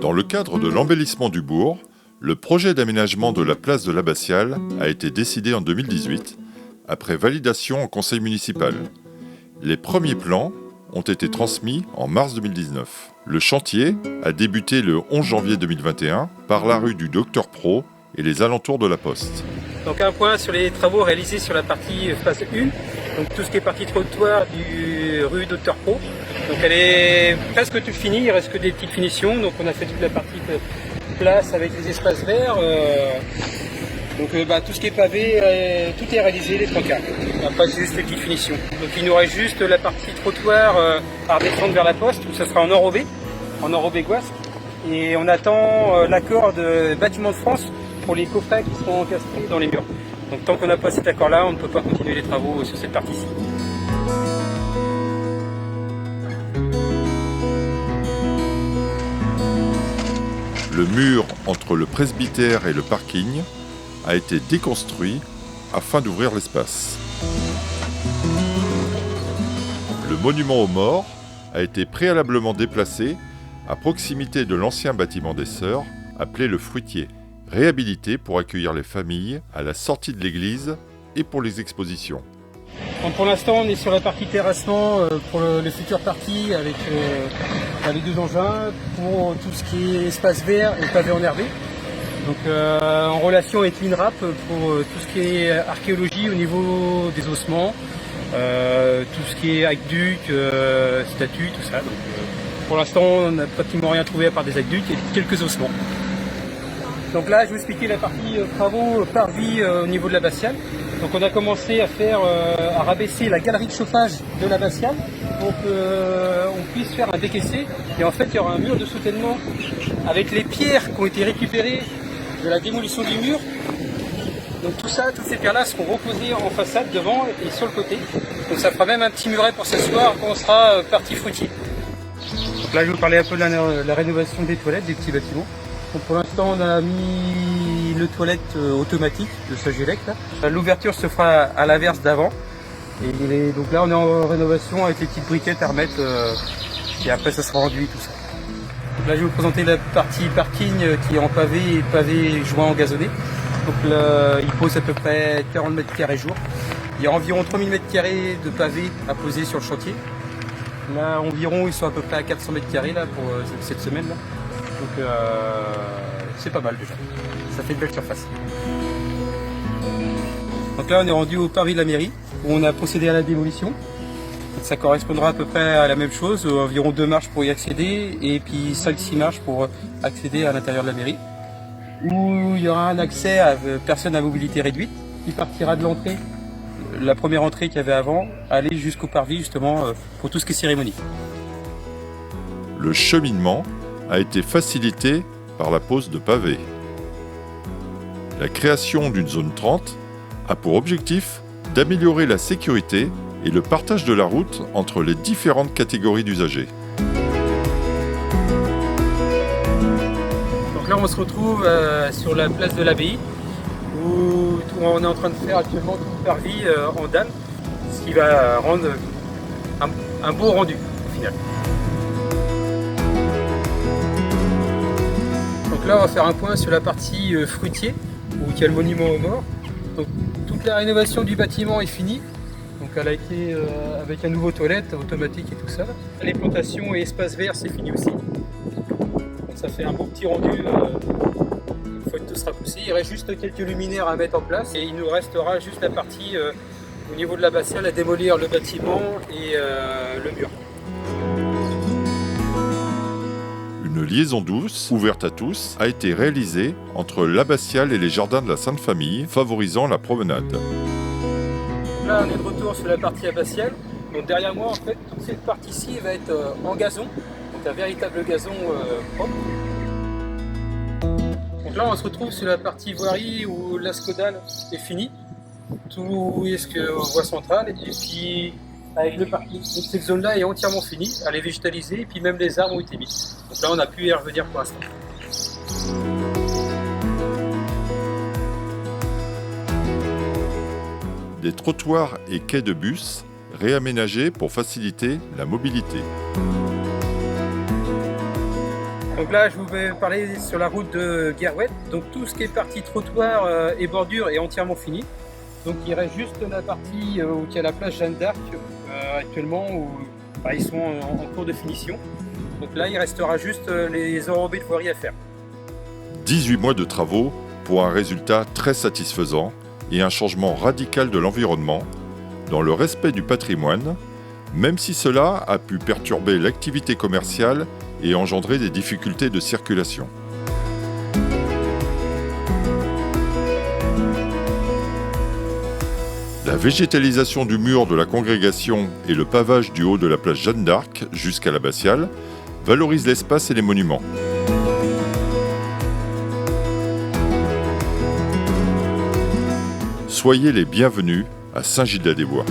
Dans le cadre de l'embellissement du bourg, le projet d'aménagement de la place de l'Abbatiale a été décidé en 2018, après validation en conseil municipal. Les premiers plans ont été transmis en mars 2019. Le chantier a débuté le 11 janvier 2021 par la rue du Docteur Pro et les alentours de la Poste. Donc un point sur les travaux réalisés sur la partie phase 1, donc tout ce qui est partie trottoir du rue Docteur Pro. Donc elle est presque toute finie, il reste que des petites finitions, donc on a fait toute la partie place avec les espaces verts. Tout ce qui est pavé, tout est réalisé, les 3 quarts. Après c'est juste les petites finitions. Donc il nous reste juste la partie trottoir à redescendre vers la Poste, où ça sera en enrobé Gouasque. Et on attend l'accord de Bâtiments de France pour les coffrets qui seront encastrés dans les murs. Donc tant qu'on n'a pas cet accord-là, on ne peut pas continuer les travaux sur cette partie-ci. Le mur entre le presbytère et le parking a été déconstruit afin d'ouvrir l'espace. Le monument aux morts a été préalablement déplacé à proximité de l'ancien bâtiment des Sœurs, appelé le Fruitier, réhabilité pour accueillir les familles à la sortie de l'église et pour les expositions. Donc pour l'instant, on est sur la partie terrassement pour le futur parti avec les 2 engins pour tout ce qui est espace vert et pavé enherbé. Donc en relation avec l'INRAP pour tout ce qui est archéologie au niveau des ossements, tout ce qui est aqueduc, statues, tout ça. Donc, pour l'instant, on n'a pratiquement rien trouvé à part des aqueducs et quelques ossements. Donc là, je vais vous expliquer la partie travaux parvis au niveau de l'abbatiale. Donc on a commencé à rabaisser la galerie de chauffage de l'abbatiale pour qu'on puisse faire un décaissé. Et en fait, il y aura un mur de soutènement avec les pierres qui ont été récupérées de la démolition du mur. Donc toutes ces pierres-là seront reposées en façade devant et sur le côté. Donc ça fera même un petit muret pour s'asseoir quand on sera parti fruitier. Donc là, je vais vous parler un peu de la rénovation des toilettes, des petits bâtiments. Donc pour l'instant, on a mis le toilette automatique de Sagélec. L'ouverture se fera à l'inverse d'avant. Et donc là, on est en rénovation avec les petites briquettes à remettre. Et après, ça sera rendu tout ça. Donc là, je vais vous présenter la partie parking qui est en pavé et pavé joint en gazonné. Donc là, il pose à peu près 40 mètres carrés jour. Il y a environ 3000 mètres carrés de pavé à poser sur le chantier. Là, environ, ils sont à peu près à 400 mètres carrés là, pour cette semaine-là. Donc c'est pas mal déjà, ça fait une belle surface. Donc là on est rendu au parvis de la mairie où on a procédé à la démolition. Ça correspondra à peu près à la même chose, environ 2 marches pour y accéder et puis 5-6 marches pour accéder à l'intérieur de la mairie. Où il y aura un accès à personnes à mobilité réduite qui partira de l'entrée, la première entrée qu'il y avait avant, aller jusqu'au parvis justement pour tout ce qui est cérémonie. Le cheminement a été facilité par la pose de pavés. La création d'une zone 30 a pour objectif d'améliorer la sécurité et le partage de la route entre les différentes catégories d'usagers. Donc là on se retrouve sur la place de l'Abbaye où on est en train de faire actuellement tout le parvis en dalle, ce qui va rendre un beau rendu au final. Donc là on va faire un point sur la partie fruitier où il y a le monument aux morts. Donc toute la rénovation du bâtiment est finie. Donc elle a été avec un nouveau toilette automatique et tout ça. Les plantations et espaces verts c'est fini aussi. Donc ça fait un beau petit rendu une fois que tout sera poussé. Il reste juste quelques luminaires à mettre en place et il nous restera juste la partie au niveau de l'abbatiale à démolir le bâtiment et le mur. Une liaison douce, ouverte à tous, a été réalisée entre l'abbatiale et les jardins de la Sainte Famille, favorisant la promenade. Là, on est de retour sur la partie abbatiale. Donc derrière moi, en fait, toute cette partie-ci va être en gazon, donc un véritable gazon propre. Donc là, on se retrouve sur la partie voirie où l'ascodale est fini, tout jusqu'aux voies centrales, et puis avec le parking. Donc cette zone-là est entièrement finie, elle est végétalisée, et puis même les arbres ont été mis. Donc là, on n'a pu y revenir pour l'instant. Des trottoirs et quais de bus réaménagés pour faciliter la mobilité. Donc là, je vous vais parler sur la route de Guerouette. Donc tout ce qui est partie trottoir et bordure est entièrement fini. Donc il reste juste la partie où il y a la place Jeanne d'Arc actuellement où ils sont en cours de finition. Donc là, il restera juste les enrobés de voirie à faire. 18 mois de travaux pour un résultat très satisfaisant et un changement radical de l'environnement dans le respect du patrimoine, même si cela a pu perturber l'activité commerciale et engendrer des difficultés de circulation. La végétalisation du mur de la congrégation et le pavage du haut de la place Jeanne d'Arc jusqu'à l'abbatiale valorisent l'espace et les monuments. Soyez les bienvenus à Saint-Gildas-des-Bois.